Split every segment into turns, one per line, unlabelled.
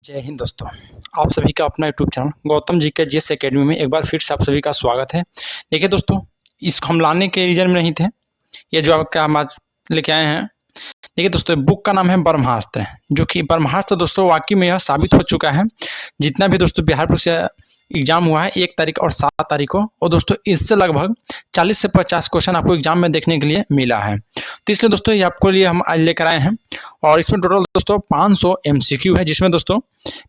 जय हिंद दोस्तों। आप सभी का अपना यूट्यूब चैनल गौतम जी के जीएस एकेडमी में एक बार फिर से आप सभी का स्वागत है। देखिए दोस्तों, इसको हम लाने के रीजन में नहीं थे, ये जो आपका हम आज लेके आए हैं। देखिए दोस्तों, बुक का नाम है ब्रह्मास्त्र, जो कि ब्रह्मास्त्र दोस्तों वाकई में यह साबित हो चुका है। जितना भी दोस्तों बिहार पुलिस एग्जाम हुआ है 1 तारीख और 7 तारीख को, और दोस्तों इससे लगभग 40 से 50 क्वेश्चन आपको एग्जाम में देखने के लिए मिला है। तो इसलिए दोस्तों ये आपको लिए हम आज लेकर आए हैं, और इसमें टोटल दोस्तों 500 एमसीक्यू है, जिसमें दोस्तों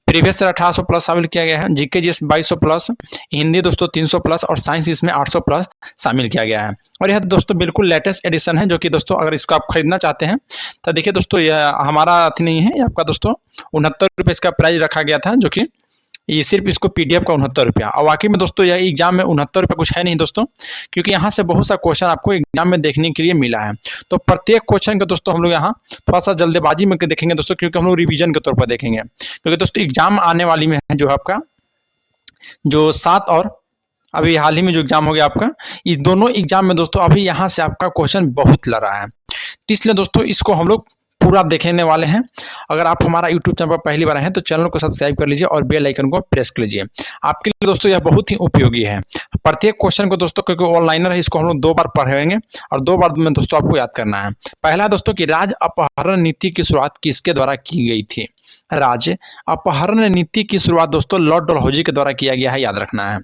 प्रीवियस ईयर 1800 प्लस शामिल किया गया है, जीके जीएस 2200 प्लस, हिंदी दोस्तों 300 प्लस और साइंस इसमें 800 प्लस शामिल किया गया है। और यह दोस्तों बिल्कुल लेटेस्ट एडिशन है, जो कि दोस्तों अगर इसको आप खरीदना चाहते हैं तो देखिए दोस्तों, यह हमारा अथी नहीं है, ये आपका दोस्तों 69 रुपये इसका प्राइस रखा गया था, जो कि ये सिर्फ इसको पीडीएफ का 69 रुपया। और वाकई में दोस्तों यह एग्जाम में 69 रुपया कुछ है नहीं दोस्तों, क्योंकि यहाँ से बहुत सा क्वेश्चन आपको एग्जाम में देखने के लिए मिला है। तो प्रत्येक क्वेश्चन का दोस्तों हम लोग यहाँ थोड़ा सा जल्दबाजी में देखेंगे दोस्तों, क्योंकि हम लोग रिवीजन के तौर पर देखेंगे, क्योंकि दोस्तों एग्जाम आने वाली में है जो आपका जो 7 और अभी हाल ही में जो एग्जाम हो गया आपका, इस दोनों एग्जाम में दोस्तों अभी यहाँ से आपका क्वेश्चन बहुत लड़ा है। तो इसलिए दोस्तों इसको हम लोग पूरा देखने वाले हैं। अगर आप हमारा यूट्यूब चैनल पर पहली बार आए हैं तो चैनल को सब्सक्राइब कर लीजिए और बेल आइकन को प्रेस कर लीजिए। आपके लिए दोस्तों यह बहुत ही उपयोगी है। प्रत्येक क्वेश्चन को दोस्तों, क्योंकि ऑनलाइनर है, इसको हम लोग 2 बार पढ़ेंगे और 2 बार में दोस्तों आपको याद करना है। पहला दोस्तों कि राज्य अपहरण नीति की शुरुआत किसके द्वारा की गई थी। राज्य अपहरण नीति की शुरुआत दोस्तों लॉर्ड डलहौजी के द्वारा किया गया है, याद रखना है।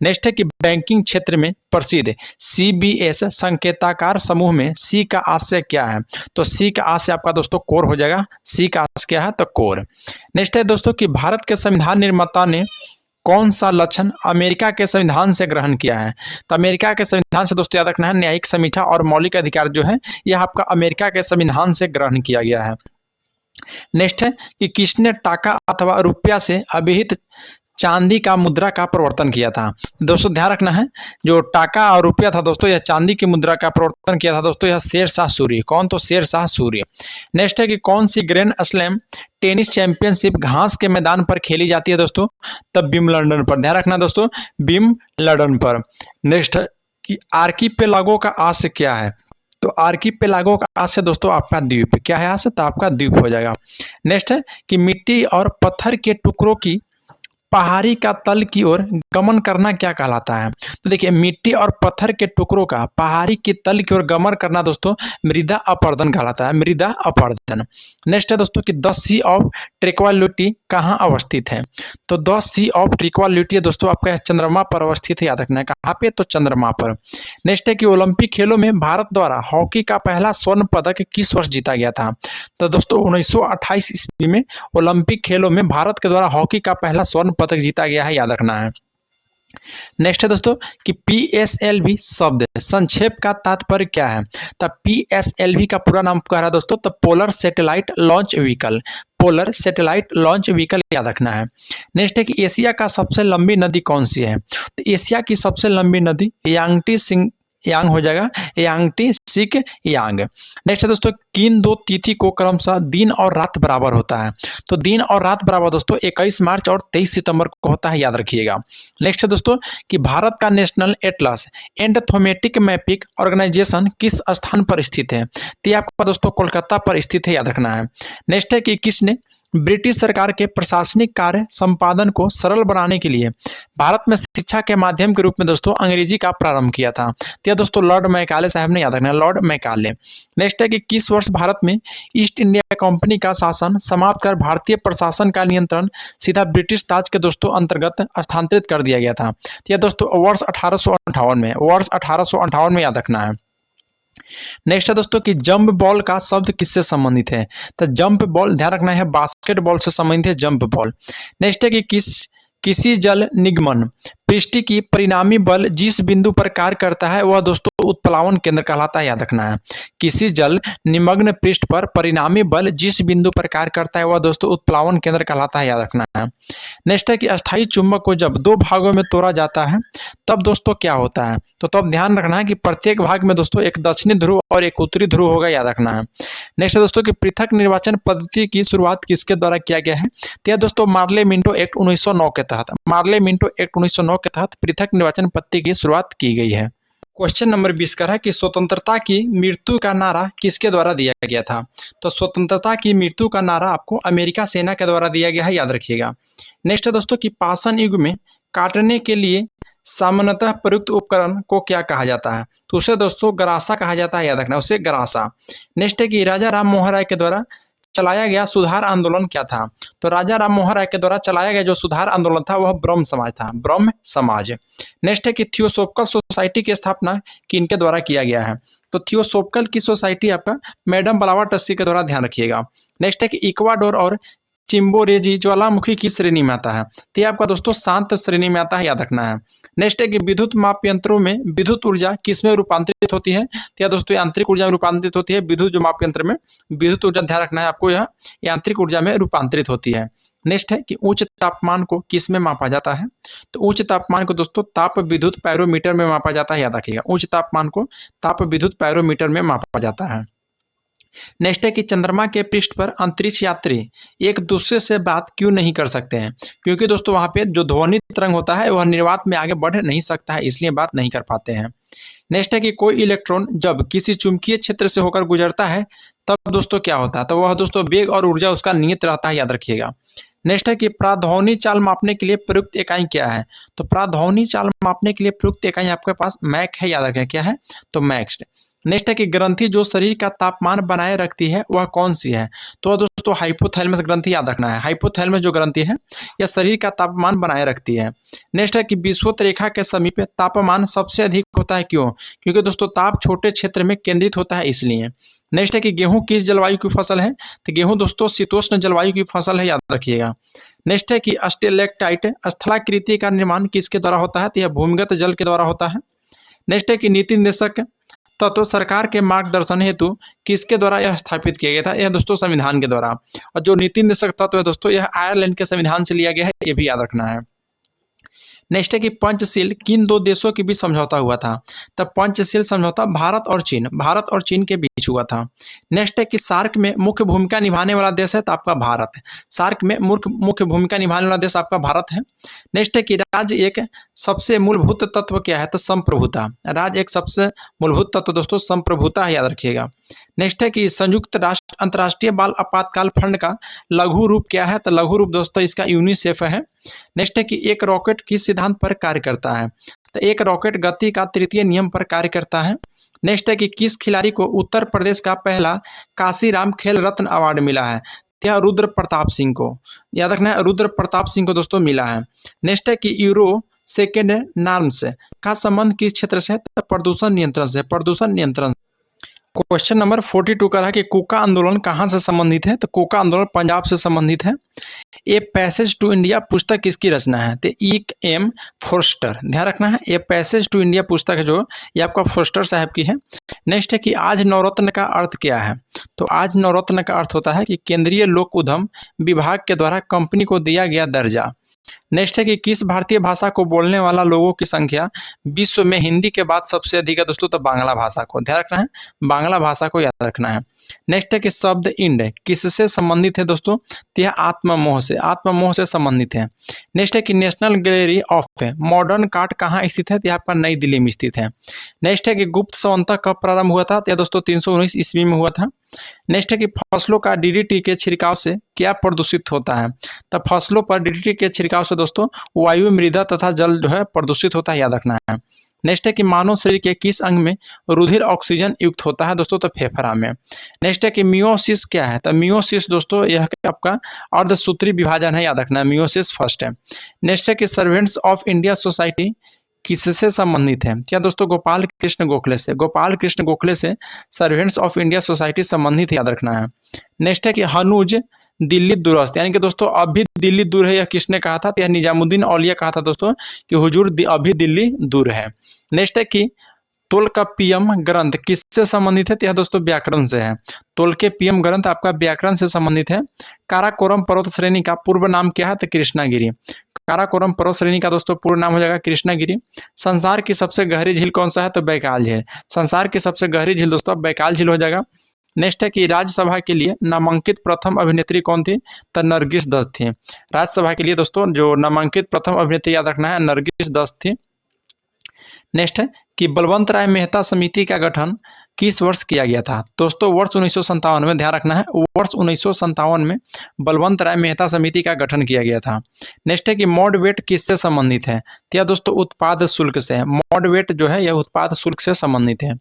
नेक्स्ट है कि बैंकिंग क्षेत्र में प्रसिद्ध सीबीएस संकेताकार समूह में सी का आशय क्या है। तो सी का आशय आपका दोस्तों कोर हो जाएगा। सी का आशय क्या है तो कोर। नेक्स्ट है दोस्तों कि भारत के संविधान निर्माता ने कौन सा लक्षण अमेरिका के संविधान से ग्रहण किया है। तो अमेरिका के संविधान से दोस्तों याद रखना है, न्यायिक समीक्षा और मौलिक अधिकार जो है यह आपका अमेरिका के संविधान से ग्रहण किया गया है। नेक्स्ट है कि किसने टाका अथवा रुपया से अभिहित चांदी का मुद्रा का प्रवर्तन किया था। दोस्तों ध्यान रखना है, जो टाका और रुपया था दोस्तों, यह चांदी की मुद्रा का प्रवर्तन किया था दोस्तों, यह शेरशाह सूरी। कौन तो शेरशाह सूरी। नेक्स्ट है कि कौन सी ग्रैंड स्लैम टेनिस चैंपियनशिप घास के मैदान पर खेली जाती है दोस्तों, तब विंबलडन पर। ध्यान रखना दोस्तों, विंबलडन पर। नेक्स्ट है कि आर्किपेलागो का आशय क्या है। तो आर्किपेलागो का आशय दोस्तों आपका द्वीप। क्या है आशय, तो आपका द्वीप हो जाएगा। नेक्स्ट है कि मिट्टी और पत्थर के टुकड़ों की पहाड़ी का तल की ओर गमन करना क्या कहलाता है। तो देखिए, मिट्टी और पत्थर के टुकड़ों का पहाड़ी की तल की ओर गमन करना दोस्तों मृदा अपरदन कहलाता है, मृदा अपरदन। नेक्स्ट है दोस्तों कि द सी ऑफ ट्रैंक्विलिटी कहाँ अवस्थित है। तो द सी ऑफ ट्रैंक्विलिटी दोस्तों आपका चंद्रमा पर अवस्थित है, याद रखना है कहाँ पे, तो चंद्रमा पर। नेक्स्ट है कि ओलंपिक खेलों में भारत द्वारा हॉकी का पहला स्वर्ण पदक किस वर्ष जीता गया था। तो दोस्तों 1928 ईस्वी में ओलंपिक खेलों में भारत के द्वारा हॉकी का पहला स्वर्ण पदक जीता गया है, याद रखना है। नेक्स्ट है दोस्तों कि पीएसएलवी शब्द संक्षेप का तात्पर्य क्या है। तब पीएसएलवी का पूरा नाम कह रहा है दोस्तों, तब polar satellite launch vehicle. Polar satellite launch vehicle याद रखना है। नेक्स्ट है कि एशिया का सबसे लंबी नदी कौन सी है। तो एशिया की सबसे लंबी नदी यांगटी सिंह यांग हो जाएगा, यांगटी सिक यांग। नेक्स्ट है दोस्तों किन 2 तिथि को क्रमशः दिन और रात बराबर होता है। तो दिन और रात बराबर दोस्तों 21 मार्च और 23 सितंबर को होता है, याद रखिएगा। नेक्स्ट है दोस्तों कि भारत का national atlas and thematic mapping organisation किस स्थान पर स्थित है। तो आपका दोस्तों कोलकाता पर स्थित है, याद रखना है। नेक्स्ट है कि किसने ब्रिटिश सरकार के प्रशासनिक कार्य संपादन को सरल बनाने के लिए भारत में शिक्षा के माध्यम के रूप में दोस्तों अंग्रेजी का प्रारंभ किया था। तो यह दोस्तों लॉर्ड मैकाले साहब ने, याद रखना है, लॉर्ड मैकाले। नेक्स्ट है कि किस वर्ष भारत में ईस्ट इंडिया कंपनी का शासन समाप्त कर भारतीय प्रशासन का नियंत्रण सीधा ब्रिटिश ताज के दोस्तों अंतर्गत स्थानांतरित कर दिया गया था। तो यह दोस्तों वर्ष 1858 में, वर्ष 1858 में, याद रखना है। नेक्स्ट है दोस्तों कि जंप बॉल का शब्द किससे संबंधित है। तो जंप बॉल ध्यान रखना है बास्केटबॉल से संबंधित है जंप बॉल। नेक्स्ट है कि किसी जल निगमन पृष्ठ की परिणामी बल जिस बिंदु पर कार्य करता है वह दोस्तों उत्प्लावन केंद्र कहलाता है, याद रखना है। किसी जल निमग्न पृष्ठ पर परिणामी बल जिस बिंदु पर कार्य करता है वह दोस्तों उत्प्लावन केंद्र कहलाता है, याद रखना है। नेक्स्ट है कि अस्थायी चुंबक को जब 2 भागों में तोड़ा जाता है तब दोस्तों क्या होता है। तो तब ध्यान रखना है कि प्रत्येक भाग में दोस्तों एक दक्षिणी ध्रुव और एक उत्तरी ध्रुव होगा, याद रखना है। नेक्स्ट है दोस्तों कि पृथक निर्वाचन पद्धति की शुरुआत किसके द्वारा किया गया है। तो यह दोस्तों मार्ले मिंटो एक्ट 1909 के तहत, मार्ले मिंटो एक्ट 1909 के तहत पृथक निर्वाचन पद्धति की शुरुआत की गई है। क्वेश्चन नंबर 20 का है कि स्वतंत्रता की मृत्यु का नारा किसके द्वारा दिया गया था। तो स्वतंत्रता की मृत्यु का नारा आपको अमेरिका सेना के द्वारा दिया गया है, याद रखिएगा। नेक्स्ट है दोस्तों कि पाषाण युग में काटने के लिए सामान्यतः प्रयुक्त उपकरण को क्या कहा जाता है। तो उसे दोस्तों गरासा कहा जाता है, याद रखना उसे गरासा। नेक्स्ट है कि राजा राम मोहन राय के द्वारा चलाया गया सुधार आंदोलन क्या था। तो राजा राम मोहन राय के द्वारा चलाया गया जो सुधार आंदोलन था वह ब्रह्म समाज था, ब्रह्म समाज। नेक्स्ट है कि थियोसोफिकल सोसाइटी की स्थापना किनके द्वारा किया गया है। तो थियोसोफिकल की सोसाइटी आपका मैडम ब्लावाटस्की के द्वारा, ध्यान रखिएगा। नेक्स्ट है कि इक्वाडोर और चिम्बोरेजी ज्वालामुखी की श्रेणी में आता है। तो ये आपका दोस्तों शांत श्रेणी में आता है, याद रखना है। नेक्स्ट है कि विद्युत माप यंत्रों में विद्युत ऊर्जा किसमें रूपांतरित होती है। तो यह दोस्तों यांत्रिक ऊर्जा में रूपांतरित होती है। विद्युत जो माप यंत्र में विद्युत ऊर्जा, ध्यान रखना है आपको, यह यांत्रिक ऊर्जा में रूपांतरित होती है। नेक्स्ट है कि उच्च तापमान को किस में मापा जाता है। तो उच्च तापमान को दोस्तों ताप विद्युत पैरोमीटर में मापा जाता है, याद रखिएगा। उच्च तापमान को ताप विद्युत पैरोमीटर में मापा जाता है। नेक्स्ट है कि चंद्रमा के पृष्ठ पर अंतरिक्ष यात्री एक दूसरे से बात क्यों नहीं कर सकते हैं। क्योंकि दोस्तों वहां पे जो ध्वनि तरंग होता है वह निर्वात में आगे बढ़ नहीं सकता है, इसलिए बात नहीं कर पाते हैं। नेक्स्ट है कि कोई इलेक्ट्रॉन जब किसी चुंबकीय क्षेत्र से होकर गुजरता है तब दोस्तों क्या होता है। तो वह दोस्तों वेग और ऊर्जा उसका नियत रहता है, याद रखिएगा। नेक्स्ट है कि प्राध्वनि चाल मापने के लिए प्रयुक्त इकाई क्या है। तो प्राध्वनि चाल मापने के लिए प्रयुक्त इकाई आपके पास मैक है, याद रखें क्या है, तो मैक्स। नेक्स्ट है कि ग्रंथि जो शरीर का तापमान बनाए रखती है वह कौन सी है। तो दोस्तों हाइपोथैलेमस ग्रंथि, याद रखना है। हाइपोथैलेमस जो ग्रंथि है यह शरीर का तापमान बनाए रखती है। नेक्स्ट है कि विषुवत रेखा के समीप तापमान सबसे अधिक होता है, क्यों। क्योंकि दोस्तों ताप छोटे क्षेत्र में केंद्रित होता है, इसलिए। नेक्स्ट है कि गेहूं किस जलवायु की फसल है। तो गेहूं दोस्तों शीतोष्ण जलवायु की फसल है, याद रखिएगा। नेक्स्ट है कि स्टेलेक्टाइट स्थलाकृति का निर्माण किसके द्वारा होता है। तो यह भूमिगत जल के द्वारा होता है। नेक्स्ट है कि नीति निर्देशक तत्व सरकार के मार्गदर्शन हेतु किसके द्वारा यह स्थापित किया गया था। यह दोस्तों संविधान के द्वारा। और जो नीति निर्देशक तत्व है दोस्तों यह आयरलैंड के संविधान से लिया गया है, ये भी याद रखना है। नेक्स्ट है कि पंचशील किन दो देशों के बीच समझौता हुआ था। तब पंचशील समझौता भारत और चीन के बीच हुआ था। नेक्स्ट है कि सार्क में मुख्य भूमिका निभाने वाला देश है तो आपका भारत है। सार्क में मुख्य भूमिका निभाने वाला देश आपका भारत है। नेक्स्ट है कि राज्य एक सबसे मूलभूत तत्व क्या है। तो संप्रभुता। राज्य एक सबसे मूलभूत तत्व दोस्तों संप्रभुता है, याद रखिएगा। नेक्स्ट है कि संयुक्त राष्ट्र अंतर्राष्ट्रीय बाल आपातकाल फंड का लघु रूप क्या है। तो लघु रूप दोस्तों इसका यूनिसेफ है। नेक्स्ट है कि एक रॉकेट किस सिद्धांत पर कार्य करता है। तो एक रॉकेट गति का तृतीय नियम पर कार्य करता है। नेक्स्ट है कि किस खिलाड़ी को उत्तर प्रदेश का पहला काशीराम खेल रत्न अवार्ड मिला है। यह रुद्र प्रताप सिंह को, याद रखना है, रुद्र प्रताप सिंह को दोस्तों मिला है। नेक्स्ट है कि यूरो सेकेंड नॉर्म्स का संबंध किस क्षेत्र से है। तो प्रदूषण नियंत्रण से, प्रदूषण नियंत्रण। क्वेश्चन नंबर 42 का है कि कोका आंदोलन कहाँ से संबंधित है। तो कोका आंदोलन पंजाब से संबंधित है। ए पैसेज टू इंडिया पुस्तक किसकी रचना है। तो E.M. फोर्स्टर, ध्यान रखना है। ये पैसेज टू इंडिया पुस्तक है जो ये आपका फोर्स्टर साहब की है। नेक्स्ट है कि आज नवरत्न का अर्थ क्या है। तो आज नवरत्न का अर्थ होता है कि केंद्रीय लोक उद्यम विभाग के द्वारा कंपनी को दिया गया दर्जा। नेक्स्ट है कि किस भारतीय भाषा को बोलने वाला लोगों की संख्या विश्व में हिंदी के बाद सबसे अधिक है दोस्तों। तो बांग्ला भाषा को, ध्यान रखना है, बांग्ला भाषा को याद रखना है। नेक्स्ट है कि शब्द इंड किससे संबंधित है दोस्तों। तो यह आत्ममोह से संबंधित है। नेक्स्ट है कि national gallery of modern art कहाँ स्थित है। तो यह आपका नई दिल्ली में स्थित है। नेक्स्ट है कि गुप्त संवत कब प्रारंभ हुआ था। तो यह दोस्तों 319 ईस्वी में हुआ था। नेक्स्ट है कि फसलों का DDT के छिड़काव से क्या प्रदूषित होता है। तो फसलों पर DDT के छिड़काव से दोस्तों वायु, मृदा तथा जल जो है प्रदूषित होता है, याद रखना है। नेक्स्ट है कि मानव शरीर के किस अंग में रुधिर ऑक्सीजन युक्त होता है दोस्तों। तो फेफड़ा में। नेक्स्ट है कि मियोसिस क्या है। तो मियोसिस दोस्तों यह आपका अर्धसूत्री विभाजन है, याद रखना है, मियोसिस फर्स्ट है। नेक्स्ट है कि सर्वेंट्स ऑफ इंडिया सोसाइटी किससे संबंधित है। क्या दोस्तों गोपाल कृष्ण गोखले से, गोपाल कृष्ण गोखले से सर्वेंट्स ऑफ इंडिया सोसाइटी संबंधित, याद रखना है। नेक्स्ट है कि हनुज दिल्ली दुरस्त, यानी कि दोस्तों अभी दिल्ली दूर है, यह किसने कहा था। तो यह निजामुद्दीन औलिया कहा था दोस्तों कि हुजूर अभी दिल्ली दूर है। नेक्स्ट है कि तोलकाप्पियम ग्रंथ किससे संबंधित है। तो यह दोस्तों व्याकरण से है। तोलकाप्पियम ग्रंथ आपका व्याकरण से संबंधित है। काराकोरम पर्वत श्रेणी का पूर्व नाम क्या है। तो कृष्णागिरी। काराकोरम पर्वत श्रेणी का दोस्तों पूर्ण नाम हो जाएगा कृष्णागिरी। संसार की सबसे गहरी झील कौन सा है। तो बैकाल झील। संसार की सबसे गहरी झील दोस्तों बैकाल झील हो जाएगा। नेक्स्ट है कि राज्यसभा के लिए नामांकित प्रथम अभिनेत्री कौन थी। तो नरगिस दत्त थी। राज्यसभा के लिए दोस्तों जो नामांकित प्रथम अभिनेत्री, याद रखना है, नरगिस दत्त थी। नेक्स्ट है कि बलवंत राय मेहता समिति का गठन किस वर्ष किया गया था? दोस्तों वर्ष 1957 में, ध्यान रखना है, वर्ष 1957 में बलवंत राय मेहता समिति का गठन किया गया था। नेक्स्ट है कि मॉडवेट किससे संबंधित है? तो यह दोस्तों उत्पाद शुल्क से है। मॉडवेट जो है यह उत्पाद शुल्क से संबंधित है।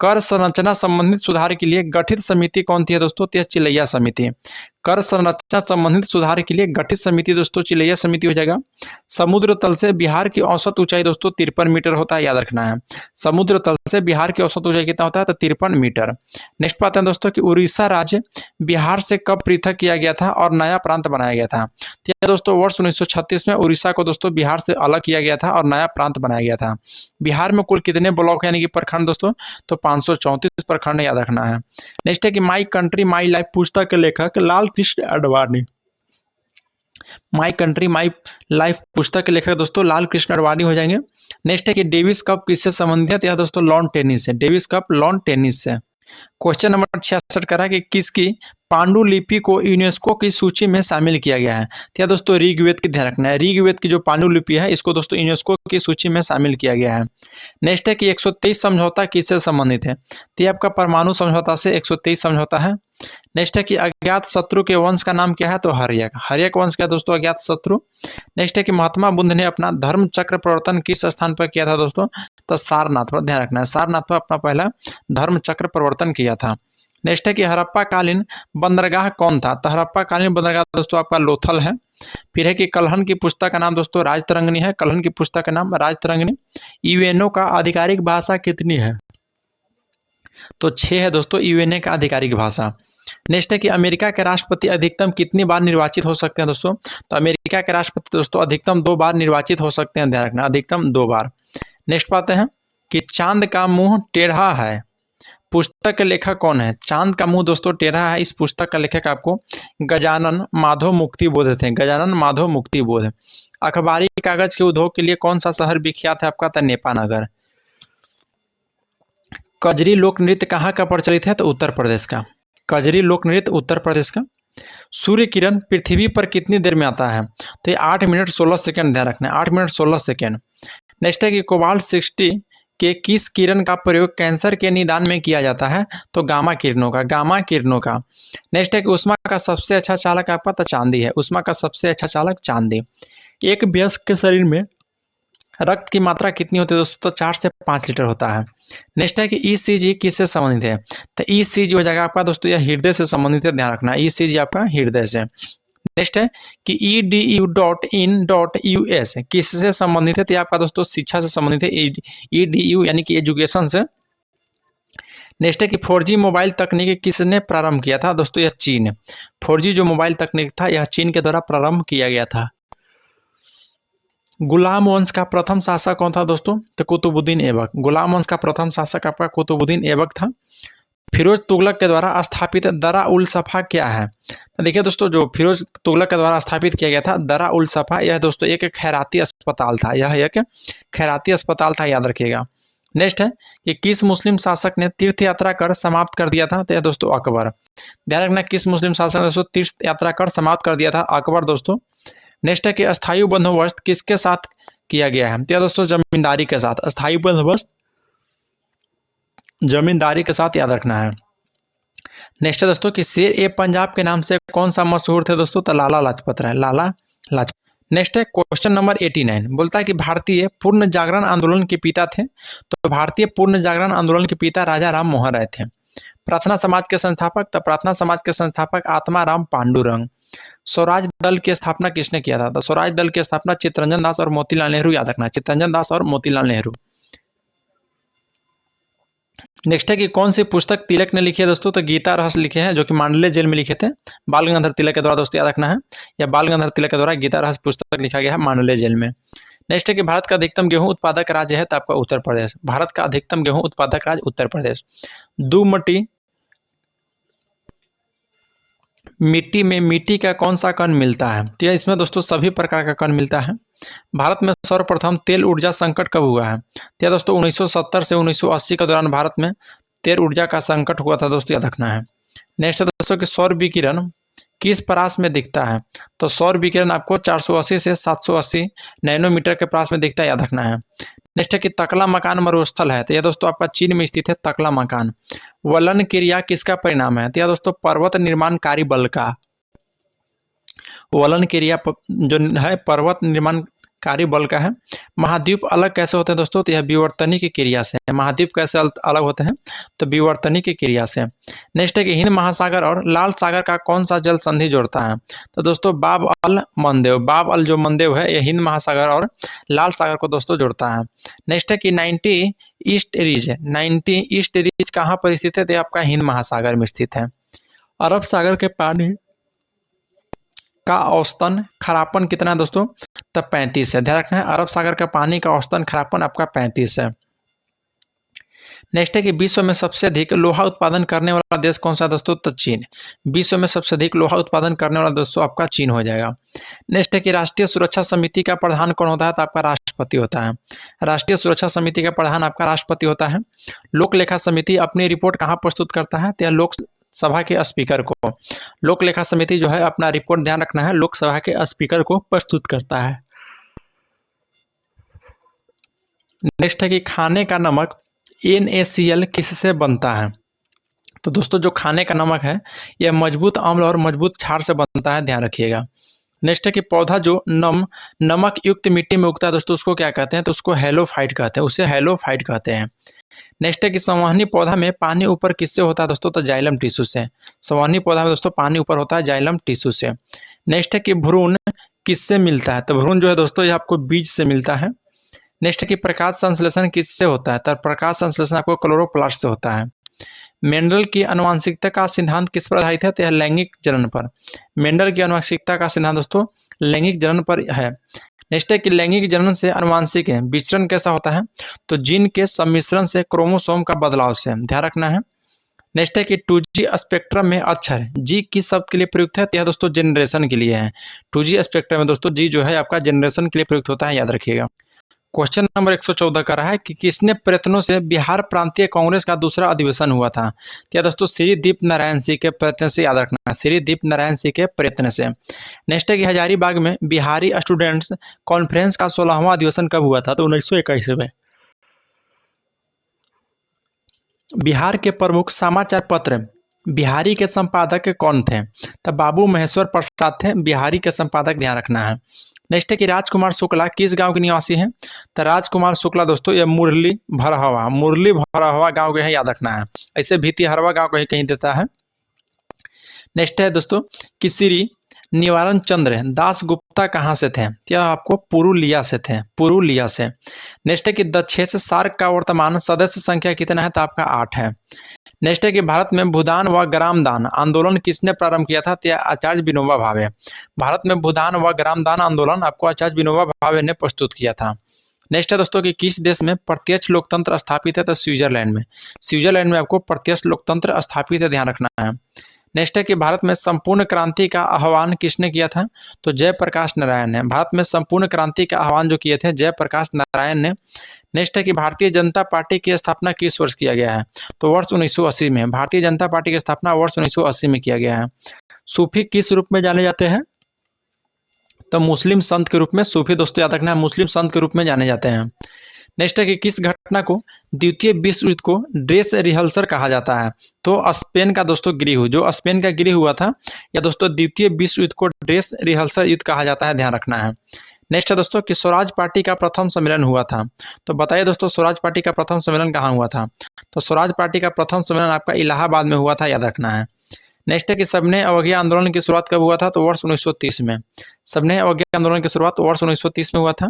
कर संरचना संबंधित सुधार के लिए गठित समिति कौन थी दोस्तों? तो यह चिलैया समिति। कर संरचना संबंधित सुधार के लिए गठित समिति दोस्तों चिलैया समिति हो जाएगा। समुद्र तल से बिहार की औसत ऊंचाई दोस्तों 53 मीटर होता है, याद रखना है। समुद्र तल से बिहार की औसत ऊंचाई कितना होता है? तो 53 मीटर। नेक्स्ट बात है दोस्तों कि उड़ीसा राज्य बिहार से कब पृथक किया गया था और नया प्रांत बनाया गया था? तो यह दोस्तों वर्ष 1936 में उड़ीसा को दोस्तों बिहार से अलग किया गया था और नया प्रांत बनाया गया था। बिहार में कुल कितने ब्लॉक यानी कि प्रखंड दोस्तों? तो 534 प्रखंड, याद रखना है। नेक्स्ट है कि माई कंट्री माई लाइफ पुस्तक के लेखक Lal Krishna Advani. My country my life पुस्तक के लेखक दोस्तों लाल कृष्ण अडवाणी हो जाएंगे। नेक्स्ट है कि डेविस कप किससे संबंधित है? यह दोस्तों लॉन टेनिस है। डेविस कप लॉन टेनिस से। क्वेश्चन नंबर 66 करा कि किसकी पांडुलिपि को यूनेस्को की सूची में शामिल किया गया है? तो यह दोस्तों ऋग्वेद की, ध्यान रखना है, ऋग्वेद की जो पांडुलिपि है इसको दोस्तों यूनेस्को की सूची में शामिल किया गया है। नेक्स्ट है कि 123 समझौता किससे संबंधित है? तो ये आपका परमाणु समझौता से 123 समझौता है। नेक्स्ट है कि अज्ञात शत्रु के वंश का नाम क्या है? तो हर्यक। हर्यक वंश का दोस्तों अज्ञात शत्रु। नेक्स्ट है कि महात्मा बुद्ध ने अपना धर्म चक्र प्रवर्तन किस स्थान पर किया था दोस्तों? तो सारनाथ पर, ध्यान रखना है, सारनाथ पर अपना पहला धर्म चक्र प्रवर्तन किया था। नेक्स्ट है कि हड़प्पा कालीन बंदरगाह कौन था? तो हड़प्पा कालीन बंदरगाह दोस्तों आपका लोथल है। फिर है कि कल्हन की पुस्तक का नाम दोस्तों राजतरंगिणी है। कल्हन की पुस्तक का नाम राजतरंगिणी। यूएनओ का आधिकारिक भाषा कितनी है? तो 6 है दोस्तों यूएनए का आधिकारिक भाषा। नेक्स्ट है कि अमेरिका के राष्ट्रपति अधिकतम कितनी बार निर्वाचित हो सकते हैं दोस्तों? तो अमेरिका के राष्ट्रपति दोस्तों अधिकतम 2 बार निर्वाचित हो सकते हैं, ध्यान रखना, अधिकतम 2 बार। नेक्स्ट पाते हैं कि चांद का मुंह टेढ़ा है, पुस्तक के लेखक कौन है? चांद का मुंह दोस्तों टेढ़ा है, इस पुस्तक का लेखक आपको गजानन माधव मुक्ति बोध थे। गजानन माधव मुक्ति बोध। अखबारी कागज के उद्योग के लिए कौन सा शहर विख्यात है आपका? था नेपानगर। कजरी लोक नृत्य कहाँ का प्रचलित है? तो उत्तर प्रदेश का। कजरी लोक नृत्य उत्तर प्रदेश का। सूर्य किरण पृथ्वी पर कितनी देर में आता है? तो ये 8 मिनट 16 सेकंड, ध्यान रखना है, 8 मिनट 16 सेकंड। नेक्स्ट है कि कोबाल्ट 60 के किस किरण का प्रयोग कैंसर के निदान में किया जाता है? तो गामा किरणों का, गामा किरणों का। नेक्स्ट है कि उष्मा का सबसे अच्छा चालक आपका तो चांदी है। उष्मा का सबसे अच्छा चालक चांदी। एक वयस्क के शरीर में रक्त की मात्रा कितनी होती है दोस्तों? तो 4 से 5 लीटर होता है। नेक्स्ट है कि ईसीजी किससे संबंधित है? तो ईसीजी हो जाएगा आपका दोस्तों यह हृदय से संबंधित है, ध्यान रखना, ईसीजी आपका हृदय से। नेक्स्ट है कि edu.in.us किससे संबंधित है? तो आपका दोस्तों शिक्षा से संबंधित है, edu यानी कि एजुकेशन से। नेक्स्ट है कि 4G मोबाइल तकनीक किसने प्रारंभ किया था? दोस्तों यह चीन। 4G जो मोबाइल तकनीक था यह चीन के द्वारा प्रारंभ किया गया था। गुलाम वंश का प्रथम शासक कौन था दोस्तों? तो कुतुबुद्दीन ऐबक। गुलाम वंश का प्रथम शासक आपका कुतुबुद्दीन ऐबक था। फिरोज तुगलक के द्वारा स्थापित दरा उल सफा क्या है? तो देखिए दोस्तों जो फिरोज तुगलक के द्वारा स्थापित किया गया था दरा उल सफा, यह दोस्तों एक खैराती अस्पताल था। यह एक खैराती अस्पताल था, याद रखिएगा। नेक्स्ट है कि किस मुस्लिम शासक ने तीर्थ यात्रा कर समाप्त कर दिया था? तो यह दोस्तों अकबर। ध्यान रखना किस मुस्लिम शासक ने दोस्तों तीर्थ यात्रा कर समाप्त कर दिया था? अकबर दोस्तों। नेक्स्ट है कि अस्थायी बंदोबस्त किसके साथ किया गया है? तो यह दोस्तों जमींदारी के साथ। अस्थायी बंदोबस्त जमींदारी के साथ, याद रखना है। नेक्स्ट है दोस्तों कि शेर ए पंजाब के नाम से कौन सा मशहूर थे दोस्तों? तो लाला लाजपत राय। लाला लाजपत। नेक्स्ट है क्वेश्चन नंबर 89, बोलता है कि भारतीय पूर्ण जागरण आंदोलन के पिता थे? तो भारतीय पूर्ण जागरण आंदोलन के पिता राजा राम मोहन राय थे। प्रार्थना समाज के संस्थापक? तो प्रार्थना समाज के संस्थापक आत्मा राम पांडुरंग। स्वराज दल की स्थापना किसने किया था? तो स्वराज दल की स्थापना चित्तरंजन दास और मोतीलाल नेहरू, याद रखना, चित्तरंजन दास और मोतीलाल नेहरू। नेक्स्ट है कि कौन सी पुस्तक तिलक ने लिखी है दोस्तों? तो गीता रहस्य लिखे हैं, जो कि मांडले जेल में लिखे थे बाल गंगाधर तिलक के द्वारा, दोस्तों याद रखना है, या बाल गंगाधर तिलक के द्वारा गीता रहस्य पुस्तक लिखा गया है मांडले जेल में। नेक्स्ट है कि भारत का अधिकतम गेहूं उत्पादक राज्य है? तो आपका उत्तर प्रदेश। भारत का अधिकतम गेहूं उत्पादक राज्य उत्तर प्रदेश। दुमटी मिट्टी में मिट्टी का कौन सा कण मिलता है? तो इसमें दोस्तों सभी प्रकार का कण मिलता है। भारत में सर्वप्रथम तेल ऊर्जा संकट कब हुआ है? तो दोस्तों 1970 से 1980 के दौरान भारत में तेल ऊर्जा का संकट हुआ था, दोस्तों याद रखना है। नेक्स्ट है दोस्तों कि सौर विकिरण किस परास में दिखता है? तो सौर विकिरण आपको 480 से 780 नैनोमीटर के परास में दिखता है, याद रखना है। नेक्स्ट है कि तकला मकान मरुस्थल है, तो यह दोस्तों आपका चीन में स्थित है तकला मकान। वलन क्रिया किसका परिणाम है, तो यह दोस्तों पर्वत निर्माणकारी बल का। वलन क्रिया जो है पर्वत निर्माणकारी बल का है। महाद्वीप अलग कैसे होते हैं दोस्तों, तो यह विवर्तनी की क्रिया से है। महाद्वीप कैसे अलग होते हैं, तो विवर्तनी की क्रिया से। नेक्स्ट है कि हिंद महासागर और लाल सागर का कौन सा जल संधि जोड़ता है, तो दोस्तों बाब अल मंदेव। बाब अल जो मंदेव है यह हिंद महासागर और लाल सागर को दोस्तों जोड़ता है। नेक्स्ट है कि 90 ईस्ट रीज, 90 ईस्ट रीज कहाँ पर स्थित है, तो आपका हिंद महासागर में स्थित है। अरब सागर के पानी का औसतन खरापन कितना है दोस्तों, तब 35 है। ध्यान रखना है अरब सागर का पानी का औसतन खरापन आपका 35 है। नेक्स्ट है कि विश्व में सबसे अधिक लोहा उत्पादन करने वाला देश कौन सा है दोस्तों, तो चीन। विश्व में सबसे अधिक लोहा उत्पादन करने वाला दोस्तों आपका चीन हो जाएगा। नेक्स्ट है कि राष्ट्रीय सुरक्षा समिति का प्रधान कौन होता है, तो आपका राष्ट्रपति होता है। राष्ट्रीय सुरक्षा समिति का प्रधान आपका राष्ट्रपति होता है। लोक लेखा समिति अपनी रिपोर्ट कहाँ प्रस्तुत करता है, तो यह लोकसभा के स्पीकर को। लोक लेखा समिति जो है अपना रिपोर्ट, ध्यान रखना है, लोकसभा के स्पीकर को प्रस्तुत करता है। नेक्स्ट है कि खाने का नमक NaCl किससे बनता है, तो दोस्तों जो खाने का नमक है यह मजबूत अम्ल और मजबूत क्षार से बनता है, ध्यान रखिएगा। नेक्स्ट है कि पौधा जो नमक युक्त मिट्टी में उगता है दोस्तों उसको क्या कहते हैं, तो उसको हेलोफाइट कहते हैं, उसे हेलोफाइट कहते हैं। नेक्स्ट है कि संवहनी पौधा में पानी ऊपर किससे होता है दोस्तों, तो जाइलम टिश्यू से। संवहनी पौधा में दोस्तों पानी ऊपर होता है जाइलम टिश्यू से। नेक्स्ट है कि भ्रूण किससे मिलता है, तो भ्रूण जो है दोस्तों ये आपको बीज से मिलता है। नेक्स्ट है कि प्रकाश संश्लेषण किससे होता है, तो प्रकाश संश्लेषण आपको क्लोरोप्लास्ट से होता है। मेंडल की आनुवंशिकता का सिद्धांत किस पर आधारित है, तो यह लैंगिक जनन पर। मेंडल की आनुवंशिकता का सिद्धांत दोस्तों लैंगिक जनन पर है। नेक्स्ट है कि लैंगिक जनन से आनुवंशिक है विचरण कैसा होता है, तो जीन के सम्मिश्रण से क्रोमोसोम का बदलाव से, ध्यान रखना है। नेक्स्ट है कि 2G स्पेक्ट्रम में अक्षर जी किस शब्द के लिए प्रयुक्त है, तो यह दोस्तों जनरेशन के लिए है। 2G स्पेक्ट्रम में दोस्तों जी जो है आपका जनरेशन के लिए प्रयुक्त होता है, याद रखिएगा। क्वेश्चन नंबर 114 का रहा है कि किसने प्रयत्नों से बिहार प्रांतीय कांग्रेस का दूसरा अधिवेशन हुआ था, क्या दोस्तों श्री दीप नारायण सिंह के प्रयत्न से, याद रखना श्री दीप नारायण सिंह के प्रयत्न से। नेक्स्ट है कि हजारीबाग में बिहारी स्टूडेंट्स कॉन्फ्रेंस का 16वां अधिवेशन कब हुआ था, तो 1921 में। बिहार के प्रमुख समाचार पत्र बिहारी के संपादक कौन थे, तब बाबू महेश्वर प्रसाद थे बिहारी के संपादक, ध्यान रखना है। नेक्स्ट है कि राजकुमार शुक्ला किस गांव के निवासी हैं, तो राजकुमार शुक्ला दोस्तों ये मुरली भरहवा गांव के हैं, याद रखना है। ऐसे भीतिहरवा गांव को कहीं देता है। नेक्स्ट है दोस्तों कि श्री निवारण चंद्र दास गुप्ता कहाँ से थे, क्या आपको पुरुलिया से थे, पुरुलिया से। नेक्स्ट है कि दक्षेश सार्क का वर्तमान सदस्य संख्या कितना है, तो आपका 8 है। नेक्स्ट है कि भारत में भूदान व ग्रामदान आंदोलन किसने प्रारंभ किया था, तो आचार्य विनोबा भावे। भारत में भूदान व ग्रामदान आंदोलन आपको आचार्य विनोबा भावे ने प्रस्तुत किया था। नेक्स्ट है दोस्तों कि किस देश में प्रत्यक्ष लोकतंत्र स्थापित है, तो स्विट्जरलैंड में। स्विट्जरलैंड में आपको प्रत्यक्ष लोकतंत्र स्थापित है, ध्यान रखना है। नेक्स्ट है कि भारत में संपूर्ण क्रांति का आह्वान किसने किया था, तो जयप्रकाश नारायण ने। भारत में संपूर्ण क्रांति का आह्वान जो किए थे जयप्रकाश नारायण ने। नेक्स्ट है कि भारतीय जनता पार्टी की स्थापना किस वर्ष किया गया है, तो वर्ष 1980 में। भारतीय जनता पार्टी की स्थापना वर्ष 1980 में किया गया है। सूफी किस रूप में जाने जाते हैं, तो मुस्लिम संत के रूप में। सूफी दोस्तों याद रखना है मुस्लिम संत के रूप में जाने जाते हैं। नेक्स्ट है कि किस घटना को द्वितीय विश्व युद्ध को ड्रेस रिहर्सल कहा जाता है, तो स्पेन का दोस्तों गृह, जो स्पेन का गृह हुआ था या दोस्तों द्वितीय विश्व युद्ध को ड्रेस रिहर्सल युद्ध कहा जाता है, ध्यान रखना है। नेक्स्ट है दोस्तों कि स्वराज पार्टी का प्रथम सम्मेलन हुआ था, तो बताइए दोस्तों स्वराज पार्टी का प्रथम सम्मेलन कहाँ हुआ था, तो स्वराज पार्टी का प्रथम सम्मेलन आपका इलाहाबाद में हुआ था, याद रखना है। नेक्स्ट है कि सबने अवज्ञा आंदोलन की शुरुआत कब हुआ था, तो वर्ष 1930 में। सबने अवज्ञा आंदोलन की शुरुआत वर्ष 1930 में हुआ था।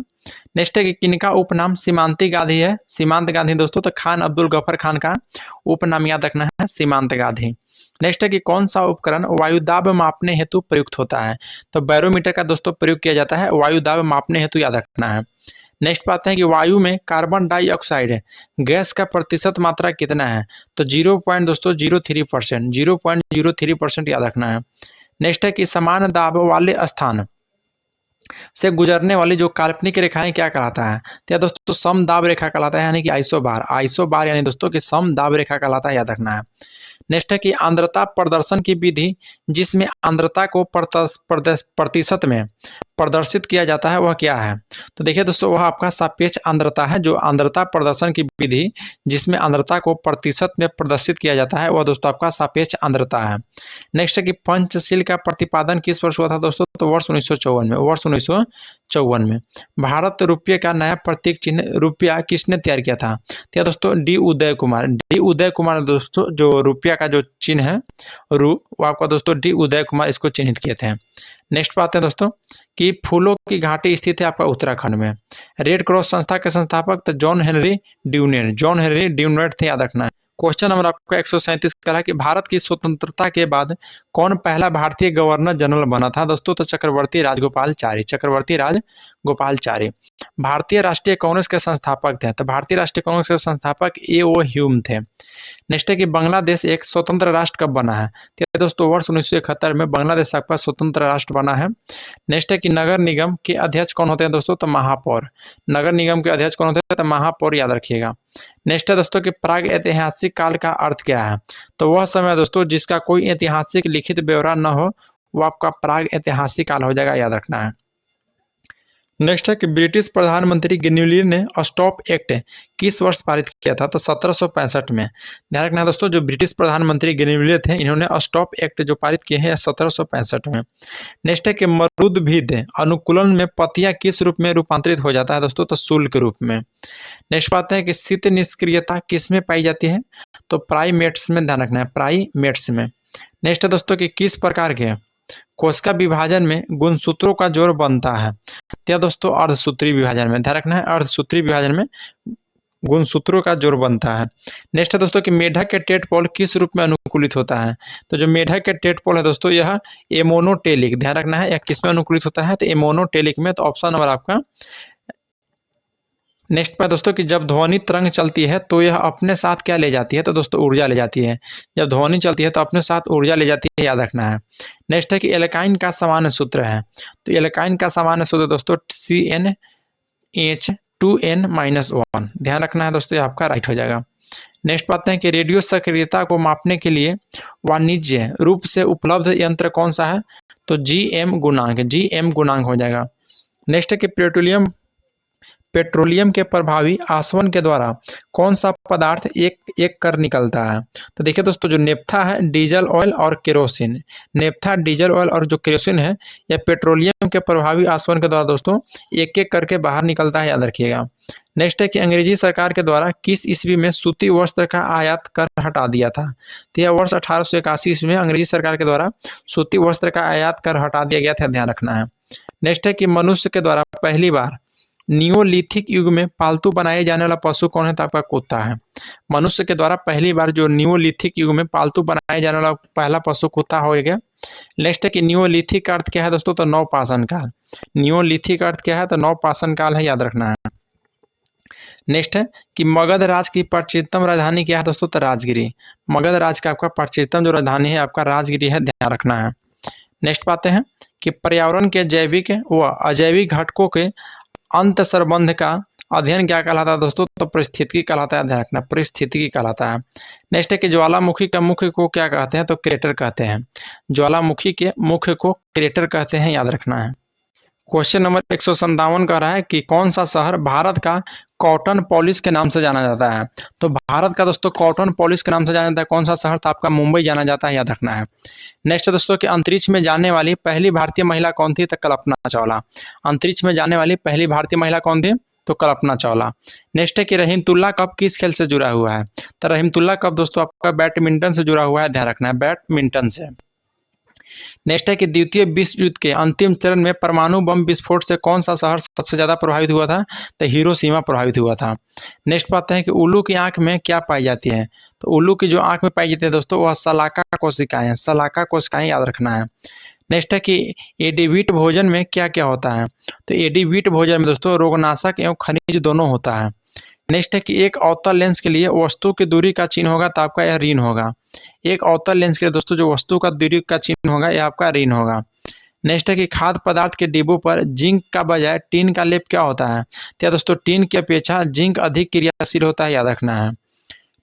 नेक्स्ट है कि किनका उपनाम सीमांती गांधी है, सीमांत गांधी दोस्तों, तो खान अब्दुल गफर खान का उपनाम याद रखना है सीमांत गांधी। नेक्स्ट है कि कौन सा उपकरण वायुदाब मापने हेतु प्रयुक्त होता है, तो बैरोमीटर का दोस्तों प्रयोग किया जाता है वायुदाब मापने हेतु, याद रखना है। नेक्स्ट पाते हैं कि वायु में कार्बन डाइऑक्साइड गैस का प्रतिशत मात्रा कितना है, तो 0.03%, 0.03% याद रखना है। नेक्स्ट है कि समान दाब वाले स्थान से गुजरने वाली जो काल्पनिक रेखाएं क्या कहलाता है, तो दोस्तों सम दाब रेखा कहलाता है, यानी कि आइसोबार यानी दोस्तों कि सम दाब रेखा कहलाता है, याद रखना है। नेक्स्ट है कि आर्द्रता प्रदर्शन की विधि जिसमें आर्द्रता को प्रतिशत में प्रदर्शित किया जाता है वह क्या है? तो देखिए दोस्तों, वह आपका सापेक्ष आर्द्रता है। जो आर्द्रता प्रदर्शन की विधि जिसमें आर्द्रता को प्रतिशत में प्रदर्शित किया जाता है वह दोस्तों आपका सापेक्ष आर्द्रता है। नेक्स्ट है कि पंचशील का प्रतिपादन किस वर्ष हुआ था दोस्तों? तो वर्ष 1954 में। वर्ष 1954 में। भारत रुपये का नया प्रतीक चिन्ह रुपया किसने तैयार किया था? तो दोस्तों डी उदय कुमार। डी उदय कुमार दोस्तों जो रुपया का जो चिन्ह है रू, वो आपका दोस्तों डी उदय कुमार इसको चिन्हित किए थे। नेक्स्ट बात है दोस्तों कि फूलों की घाटी स्थित है आपका उत्तराखंड में। रेड क्रॉस संस्था के संस्थापक तो John Henry Dunant. John Henry Dunant थे, याद रखना है। क्वेश्चन नंबर आपका 137 का है कि भारत की स्वतंत्रता के बाद कौन पहला भारतीय गवर्नर जनरल बना था दोस्तों? तो चक्रवर्ती राजगोपालचारी। चक्रवर्ती राजगोपालचारी भारतीय राष्ट्रीय कांग्रेस के संस्थापक थे। तो भारतीय राष्ट्रीय कांग्रेस के संस्थापक ए.ओ. ह्यूम थे। नेक्स्ट है कि बांग्लादेश एक स्वतंत्र राष्ट्र कब बना है? तो दोस्तों वर्ष 1971 में बांग्लादेश आपका स्वतंत्र राष्ट्र बना है। नेक्स्ट है कि नगर निगम के अध्यक्ष कौन होते हैं दोस्तों? तो महापौर। नगर निगम के अध्यक्ष कौन होते हैं? तो महापौर, याद रखिएगा। नेक्स्ट है दोस्तों कि प्राग ऐतिहासिक काल का अर्थ क्या है? तो वह समय दोस्तों जिसका कोई ऐतिहासिक लिखित ब्यौरा न हो वो आपका प्राग ऐतिहासिक काल हो जाएगा, याद रखना है। नेक्स्ट है कि ब्रिटिश प्रधानमंत्री ग्रेनुलियर ने स्टॉप एक्ट किस वर्ष पारित किया था? तो 1765 में। ध्यान रखना है दोस्तों, जो ब्रिटिश प्रधानमंत्री ग्रेनुलियर थे इन्होंने स्टॉप एक्ट जो पारित किए हैं 1765 में। नेक्स्ट है कि मरुदभिद अनुकूलन में पतिया किस रूप में रूपांतरित हो जाता है दोस्तों? तो शूल के रूप में। नेक्स्ट बात है कि शीत निष्क्रियता किस में पाई जाती है? तो प्राइमेट्स में। ध्यान रखना है, प्राइमेट्स में। नेक्स्ट है दोस्तों कि किस प्रकार के कोशिका विभाजन में गुणसूत्रों का जोड़ बनता है? क्या दोस्तों? अर्धसूत्री विभाजन में। ध्यान रखना है, अर्धसूत्री विभाजन में गुणसूत्रों का जोड़ बनता है। नेक्स्ट है दोस्तों कि मेढक के टेटपोल किस रूप में अनुकूलित होता है? तो जो मेढक के टेटपोल है दोस्तों यह एमोनोटेलिक। ध्यान रखना है, यह किस में अनुकूलित होता है? तो एमोनोटेलिक में। तो ऑप्शन नंबर आपका नेक्स्ट पर दोस्तों कि जब ध्वनि तरंग चलती है तो यह अपने साथ क्या ले जाती है? तो दोस्तों ऊर्जा ले जाती है। जब ध्वनि चलती है तो अपने साथ ऊर्जा ले जाती है, याद रखना है। नेक्स्ट है कि एल्काइन का सामान्य सूत्र है। तो एल्काइन का सामान्य सूत्र दोस्तों CnH2n-1। ध्यान रखना है दोस्तों, ये आपका राइट हो जाएगा। नेक्स्ट बात है कि रेडियो सक्रियता को मापने के लिए वाणिज्य रूप से उपलब्ध यंत्र कौन सा है? तो GM गुणांक। GM गुणांक हो जाएगा। नेक्स्ट है कि पेट्रोलियम के प्रभावी आसवन के द्वारा कौन सा पदार्थ एक एक कर निकलता है? तो देखिए दोस्तों, जो नेफ्था है, डीजल ऑयल और केरोसिन। नेफ्था, डीजल ऑयल और जो केरोसिन है यह पेट्रोलियम के प्रभावी आसवन के द्वारा दोस्तों एक एक करके बाहर निकलता है, याद रखिएगा। नेक्स्ट है कि अंग्रेजी सरकार के द्वारा किस ईस्वी में सूती वस्त्र का आयात कर हटा दिया था? तो यह वर्ष 1881 ईस्वी में अंग्रेजी सरकार के द्वारा सूती वस्त्र का आयात कर हटा दिया गया था, ध्यान रखना है। नेक्स्ट है कि मनुष्य के द्वारा पहली बार नियोलिथिक युग में पालतू बनाए जाने वाला पशु कौन है? तो आपका कुत्ता है। मनुष्य के द्वारा पहली बार जो नियोलिथिक युग में पालतू बनाए जाने वाला पहला पशु कुत्ता हो गया। नेक्स्ट है कि नियोलिथिक का अर्थ क्या है दोस्तों? तो नवपाषाण काल। नियोलिथिक अर्थ क्या है? तो नवपाषाण काल है, याद रखना है। नेक्स्ट है कि मगध राज की प्राचीनतम राजधानी क्या है दोस्तों? तो राजगिरी। मगध राज का आपका प्राचीनतम जो राजधानी है आपका राजगिरी है, ध्यान रखना है। नेक्स्ट बातें हैं कि पर्यावरण के जैविक व अजैविक घटकों के अंत संबंध का अध्ययन क्या कहलाता है दोस्तों? तो परिस्थितिकी कहलाता है, ध्यान रखना, परिस्थितिकी कहलाता है। नेक्स्ट है कि ज्वालामुखी का मुख्य को क्या कहते हैं? तो क्रेटर कहते हैं। ज्वालामुखी के मुख्य को क्रेटर कहते हैं, याद रखना है। क्वेश्चन नंबर 157 कह रहा है कि कौन सा शहर भारत का कॉटन पॉलिश के नाम से जाना जाता है? तो भारत का दोस्तों कॉटन पॉलिश के नाम से जाना जाता है कौन सा शहर? तो आपका मुंबई जाना जाता है, याद रखना है। नेक्स्ट है दोस्तों कि अंतरिक्ष में जाने वाली पहली भारतीय महिला कौन थी? तो कल्पना चावला। अंतरिक्ष में जाने वाली पहली भारतीय महिला कौन थी? तो कल्पना चावला। नेक्स्ट है कि रहीमतुल्लाह कप किस खेल से जुड़ा हुआ है? तो रहीमतुल्लाह कप दोस्तों आपका बैडमिंटन से जुड़ा हुआ है, ध्यान रखना है, बैडमिंटन से। नेक्स्ट है कि द्वितीय विश्व युद्ध के अंतिम चरण में परमाणु बम विस्फोट से कौन सा शहर सबसे ज्यादा प्रभावित हुआ था? तो हिरोशिमा प्रभावित हुआ था। नेक्स्ट बात है कि उल्लू की आंख में क्या पाई जाती है? तो उल्लू की जो आंख में पाई जाती है दोस्तों वह सलाका कोशिकाएं हैं। सलाका कोशिकाएं, याद रखना है। नेक्स्ट है कि एडीवीट भोजन में क्या क्या होता है? तो एडीवीट भोजन में दोस्तों रोगनाशक एवं खनिज दोनों होता है। नेक्स्ट है कि एक अवतल लेंस के लिए वस्तु की दूरी का चिन्ह होगा तो आपका यह ऋण होगा। एक अवतल लेंस के लिए दोस्तों जो वस्तु का दूरी का चिन्ह होगा यह आपका ऋण होगा। नेक्स्ट है कि खाद्य पदार्थ के डिब्बों पर जिंक का बजाय टीन का लेप क्या होता है? तो दोस्तों टीन की अपेक्षा जिंक अधिक क्रियाशील होता है, याद रखना है।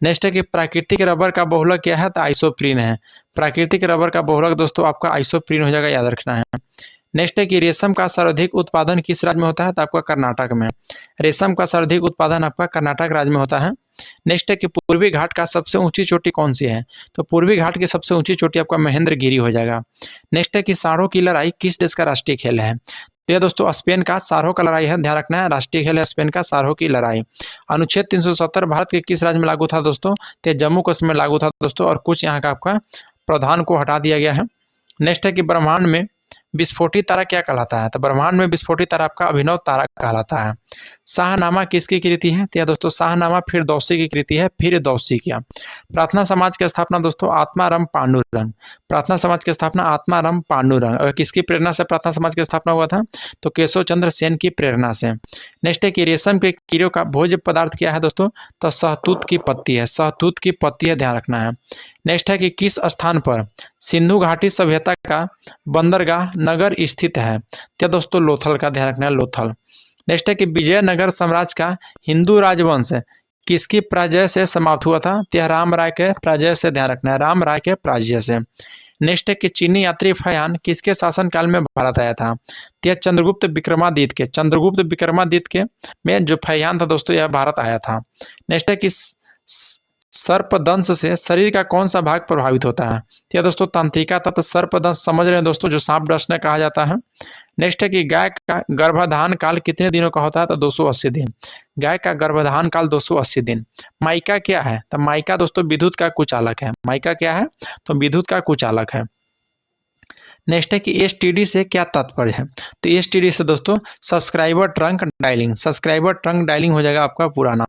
नेक्स्ट है कि प्राकृतिक रबर का बहुलक क्या है? तो आइसोप्रीन है। प्राकृतिक रबर का बहुलक दोस्तों आपका आइसोप्रीन हो जाएगा, याद रखना है। नेक्स्ट है कि रेशम का सर्वाधिक उत्पादन किस राज्य में होता है? तो आपका कर्नाटक में। रेशम का सर्वाधिक उत्पादन आपका कर्नाटक राज्य में होता है। नेक्स्ट है कि पूर्वी घाट का सबसे ऊंची चोटी कौन सी है? तो पूर्वी घाट की सबसे ऊंची चोटी आपका महेंद्रगिरी हो जाएगा। नेक्स्ट है कि सांडों की लड़ाई किस देश का राष्ट्रीय खेल है? तो यह दोस्तों स्पेन का सार्हो का लड़ाई है, ध्यान रखना है, राष्ट्रीय खेल है स्पेन का सार्हो की लड़ाई। अनुच्छेद 370 भारत के किस राज्य में लागू था दोस्तों? तो जम्मू कश्मीर में लागू था दोस्तों, और कुछ यहाँ का आपका प्रावधान को हटा दिया गया है। नेक्स्ट है कि ब्रह्मांड में विस्फोटी तारा क्या कहलाता है? तो ब्रह्मांड में विस्फोटी तारा आपका अभिनव तारा कहलाता है। शाहनामा किसकी कृति है? तो यह दोस्तों शाहनामा फिरदौसी की कृति है, फिरदौसी की। प्रार्थना समाज की स्थापना दोस्तों आत्माराम पांडुरंग। प्रार्थना समाज की स्थापना आत्माराम पांडुरंग। और किसकी प्रेरणा से प्रार्थना समाज की स्थापना हुआ था? तो केशव चंद्र सेन की प्रेरणा से। नेक्स्ट है कि रेशम के कीड़ों का भोज्य पदार्थ क्या है दोस्तों? तो शहतूत की पत्ती है, शहतूत की पत्ती है, ध्यान रखना है। नेक्स्ट है कि किस स्थान पर सिंधु घाटी सभ्यता का बंदरगाह नगर स्थित है? तो दोस्तों लोथल का, ध्यान रखना है, लोथल। नेक्स्ट है कि विजयनगर साम्राज्य का हिंदू राजवंश किसकी पराजय से समाप्त हुआ था? तो राम राय के पराजय से, ध्यान रखना है, राम राय के पराजय से। नेक्स्ट है कि चीनी यात्री फयान किसके शासनकाल में भारत आया था? तो चंद्रगुप्त विक्रमादित्य के, चंद्रगुप्त विक्रमादित्य के में जो फयान था दोस्तों यह भारत आया था। नेक्स्ट है कि सर्पदंश से शरीर का कौन सा भाग प्रभावित होता है? तो दोस्तों तंत्रिका तत्व सर्पदंश समझ रहे हैं दोस्तों, जो सांप डसने कहा जाता है। नेक्स्ट है कि गाय का गर्भाधान काल कितने दिनों का होता है? तो 280 दिन। गाय का गर्भाधान काल 280 दिन। माइका क्या है? तो माइका दोस्तों विद्युत का कुचालक है। माइका क्या है? तो विद्युत का कुचालक है। नेक्स्ट है कि एसटीडी से क्या तात्पर्य है? तो एसटीडी से दोस्तों subscriber trunk dialling, subscriber trunk dialling हो जाएगा आपका पूरा नाम।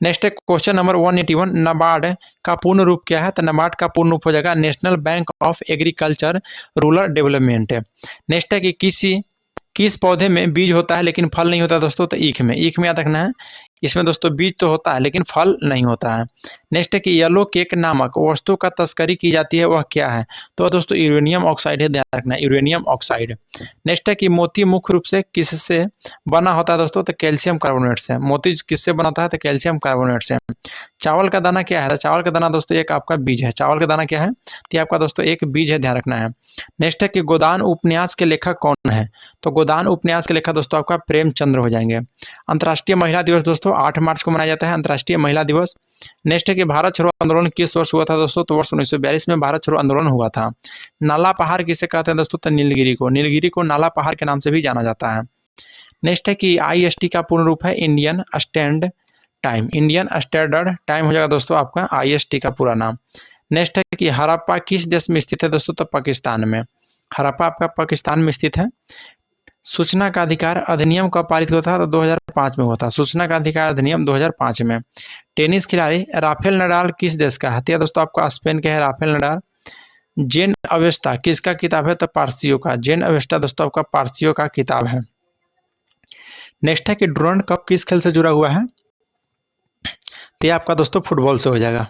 नेक्स्ट है क्वेश्चन नंबर 181, नाबार्ड का पूर्ण रूप क्या है? तो नाबार्ड का पूर्ण रूप हो जाएगा national bank of agriculture rural development. Next है कि किस पौधे में बीज होता है लेकिन फल नहीं होता दोस्तों? तो ईख में। ईख में याद रखना है, इसमें दोस्तों बीज तो होता है लेकिन फल नहीं होता है। नेक्स्ट है कि येलो केक नामक वस्तु का तस्करी की जाती है, वह क्या है? तो दोस्तों यूरेनियम ऑक्साइड है, ध्यान रखना है, यूरेनियम ऑक्साइड। नेक्स्ट है कि मोती मुख्य रूप से किससे बना होता है दोस्तों? तो कैल्शियम कार्बोनेट से। मोती किससे बना होता है? तो कैल्शियम कार्बोनेट से। चावल का दाना क्या है? चावल का दाना दोस्तों एक आपका बीज है। चावल का दाना क्या है? तो आपका दोस्तों एक बीज है, ध्यान रखना है। नेक्स्ट है कि गोदान उपन्यास के लेखक कौन है? तो गोदान उपन्यास के लेखक दोस्तों आपका प्रेमचंद्र हो जाएंगे। अंतर्राष्ट्रीय महिला दिवस दोस्तों 8 मार्च को मनाया जाता है, अंतर्राष्ट्रीय महिला दिवस। नेक्स्ट है कि भारत छोड़ो आंदोलन किस वर्ष हुआ था दोस्तों? तो वर्ष 1942 में भारत छोड़ो आंदोलन हुआ था। नाला पहाड़ किसे कहते हैं दोस्तों? तो नीलगिरी को। नीलगिरी को नाला पहाड़ के नाम से भी जाना जाता है। नेक्स्ट है कि आईएसटी का पूर्ण रूप है Indian stand time. Indian standard time हो जाएगा दोस्तों आपका आईएसटी का पूरा नाम। नेक्स्ट है कि हड़प्पा किस देश में स्थित है दोस्तों? तो पाकिस्तान में। हड़प्पा आपका पाकिस्तान में स्थित है। सूचना का अधिकार अधिनियम कब पारित हुआ था? तो 2005 में हुआ था। सूचना का अधिकार अधिनियम 2005 में। टेनिस खिलाड़ी राफेल नडाल किस देश का है? दोस्तों आपका स्पेन का है राफेल नडाल। जेन अवेस्टा किसका किताब है? तो पारसियों का। जेन अवेस्टा दोस्तों आपका पारसियों का किताब है। नेक्स्ट है कि डुरंड कप किस खेल से जुड़ा हुआ है? तो आपका दोस्तों फुटबॉल से हो जाएगा।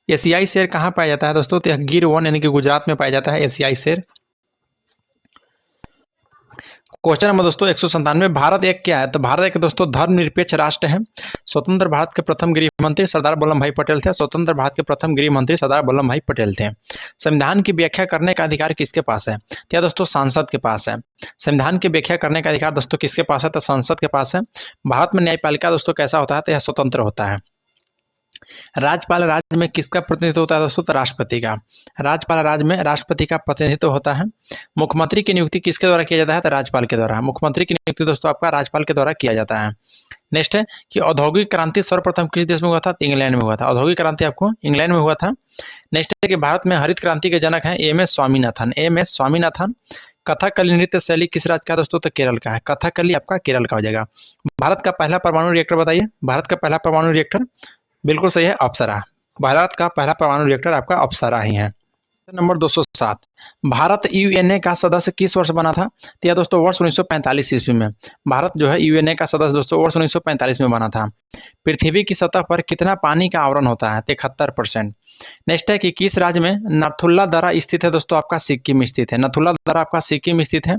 एशियाई शेर कहाँ पाया जाता है दोस्तों? तो गिर वन यानी कि गुजरात में पाया जाता है एशियाई शेर। क्वेश्चन नंबर दोस्तों 197, भारत एक क्या है? तो भारत एक दोस्तों धर्मनिरपेक्ष राष्ट्र है। स्वतंत्र भारत के प्रथम गृह मंत्री सरदार वल्लभ भाई पटेल थे। स्वतंत्र भारत के प्रथम गृह मंत्री सरदार वल्लभ भाई पटेल थे। संविधान की व्याख्या करने का अधिकार किसके पास है? तो दोस्तों सांसद के पास है। संविधान की व्याख्या करने का अधिकार दोस्तों किसके पास है? तो संसद के पास है। भारत में न्यायपालिका दोस्तों कैसा होता है? तो यह स्वतंत्र होता है। राज्यपाल राज्य में किसका प्रतिनिधित्व होता है दोस्तों? तो राष्ट्रपति का। राज्यपाल राज्य में राष्ट्रपति का प्रतिनिधित्व होता है। मुख्यमंत्री की नियुक्ति किसके द्वारा किया जाता है? तो राज्यपाल के द्वारा। मुख्यमंत्री की नियुक्ति दोस्तों आपका राज्यपाल के द्वारा किया जाता है। नेक्स्ट है कि औद्योगिक क्रांति सर्वप्रथम किस देश में हुआ था? तो इंग्लैंड में हुआ था। औद्योगिक क्रांति आपको इंग्लैंड में हुआ था। नेक्स्ट है कि भारत में हरित क्रांति के जनक हैं एम.एस. स्वामीनाथन। एम.एस. स्वामीनाथन। कथकली नृत्य शैली किस राज्य का दोस्तों? तो केरल का है। कथकली आपका केरल का हो जाएगा। भारत का पहला परमाणु रिएक्टर बताइए। भारत का पहला परमाणु रिएक्टर बिल्कुल सही है, अप्सरा। भारत का पहला परमाणु रिएक्टर आपका अप्सरा ही है। नंबर 207, भारत यूएनए का सदस्य किस वर्ष बना था? तो यह दोस्तों वर्ष 1945 ईस्वी में। भारत जो है यूएनए का सदस्य दोस्तों वर्ष 1945 में बना था। पृथ्वी की सतह पर कितना पानी का आवरण होता है? 71%। नेक्स्ट है कि किस राज्य में नथुल्ला दर्रा स्थित है दोस्तों? आपका सिक्किम स्थित है। नथुल्ला दर्रा आपका सिक्किम स्थित है।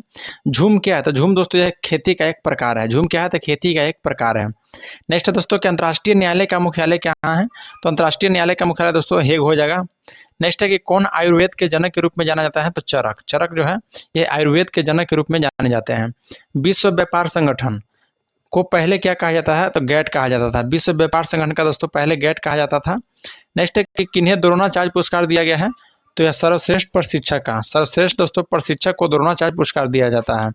झूम क्या है? तो झूम दोस्तों यह खेती का एक प्रकार है। झूम क्या है? तो खेती का एक प्रकार है। नेक्स्ट है दोस्तों कि अंतर्राष्ट्रीय न्यायालय का मुख्यालय कहाँ है? तो अंतर्राष्ट्रीय न्यायालय का मुख्यालय दोस्तों हेग हो जाएगा। नेक्स्ट है कि कौन आयुर्वेद के जनक के रूप में जाना जाता है, तो चरक। चरक जो है ये आयुर्वेद के जनक के रूप में जाने जाते हैं। विश्व व्यापार संगठन को पहले क्या कहा जाता है, तो गैट कहा जाता था। विश्व व्यापार संगठन का दोस्तों पहले गैट कहा जाता था। नेक्स्ट है कि किन्हें द्रोणाचार्य पुरस्कार दिया गया है, तो यह सर्वश्रेष्ठ प्रशिक्षक का, सर्वश्रेष्ठ दोस्तों प्रशिक्षक को द्रोणाचार्य पुरस्कार दिया जाता है।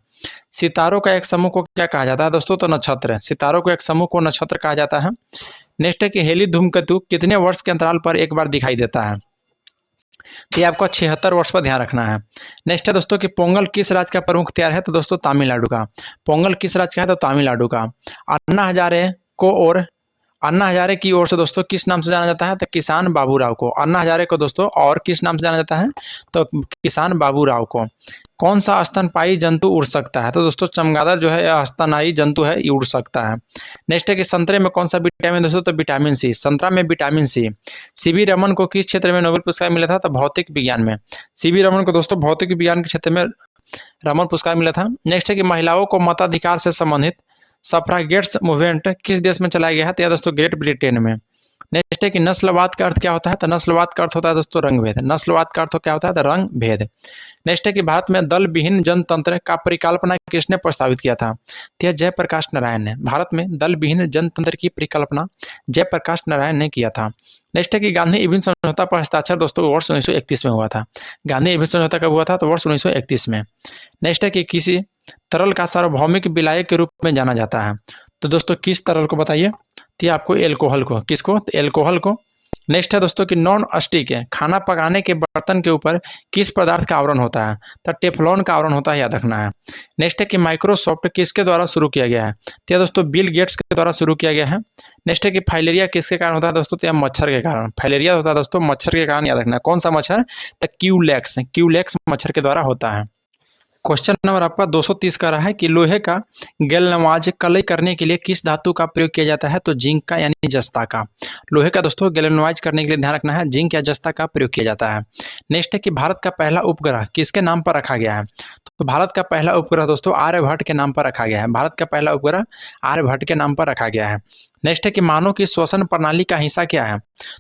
सितारों का एक समूह को क्या कहा जाता है दोस्तों, तो नक्षत्र। सितारों को एक समूह को नक्षत्र कहा जाता है। नेक्स्ट है कि हेली धूमकेतु कितने वर्ष के अंतराल पर एक बार दिखाई देता है, तो ये आपको 76 वर्ष पर ध्यान रखना है। नेक्स्ट है दोस्तों कि पोंगल किस राज्य का प्रमुख त्योहार है, तो दोस्तों तमिलनाडु का। पोंगल किस राज्य का है, तो तमिलनाडु का। अन्ना हजारे की ओर से दोस्तों किस नाम से जाना जाता है, तो किसान बाबूराव को। अन्ना हजारे को दोस्तों और किस नाम से जाना जाता है, तो किसान बाबूराव को। कौन सा स्तनपायी जंतु उड़ सकता है, तो दोस्तों चमगादड़ जो है यह स्तनपायी जंतु है, ये उड़ सकता है। नेक्स्ट है कि संतरे में कौन सा विटामिन दोस्तों, तो विटामिन सी। संतरा में विटामिन सी। सीवी रमन को किस क्षेत्र में नोबेल पुरस्कार मिला था, तो भौतिक विज्ञान में। सीवी रमन को दोस्तों भौतिक विज्ञान के क्षेत्र में रमन पुरस्कार मिला था। नेक्स्ट है कि महिलाओं को मताधिकार से संबंधित सफ्रागेट्स मूवमेंट किस देश में चलाया गया है, तो यह दोस्तों ग्रेट ब्रिटेन में। नेक्स्ट है कि नस्लवाद का अर्थ क्या होता है, तो नस्लवाद का अर्थ होता है दोस्तों रंग भेद। नस्लवाद का अर्थ क्या होता है, तो रंग भेद। नेक्स्ट है कि भारत में दल विहीन जनतंत्र का परिकल्पना किसने प्रस्तावित किया था, तो यह जयप्रकाश नारायण ने। भारत में दल विहीन जनतंत्र की परिकल्पना जयप्रकाश नारायण ने किया था। नेक्स्ट है कि गांधी इर्विन समझौता पर हस्ताक्षर दोस्तों वर्ष 1931 में हुआ था। गांधी इर्विन समझौता कब हुआ था, तो वर्ष 1931 में। नेक्स्ट है कि किसी तरल का सार्वभौमिक विलायक के रूप में जाना जाता है, तो दोस्तों किस तरल को बताइए, तो आपको एल्कोहल को। किसको, तो एल्कोहल को। नेक्स्ट है दोस्तों कि नॉन स्टिक है खाना पकाने के बर्तन के ऊपर किस पदार्थ का आवरण होता है, तो टेफ्लॉन का आवरण होता है, याद रखना है। नेक्स्ट है कि माइक्रोसॉफ्ट किसके द्वारा शुरू किया गया है, तो दोस्तों बिल गेट्स के द्वारा शुरू किया गया है। नेक्स्ट है कि फाइलेरिया किसके कारण होता है दोस्तों, तो मच्छर के कारण। फाइलेरिया होता है दोस्तों मच्छर के कारण, याद रखना है। कौन सा मच्छर, तो क्यूलेक्स। क्यूलेक्स मच्छर के द्वारा होता है। क्वेश्चन नंबर आपका 230 का रहा है कि लोहे का गैल्वेनाइज कलई करने के लिए किस धातु का प्रयोग किया जाता है, तो जिंक का यानी जस्ता का। लोहे का दोस्तों गैल्वेनाइज करने के लिए ध्यान रखना है जिंक या जस्ता का प्रयोग किया जाता है। नेक्स्ट है कि भारत का पहला उपग्रह किसके नाम पर रखा गया है, तो भारत का पहला उपग्रह दोस्तों आर्यभट्ट के नाम पर रखा गया है। भारत का पहला उपग्रह आर्यभट्ट के नाम पर रखा गया है। नेक्स्ट है कि मानव की श्वसन प्रणाली का हिस्सा क्या है,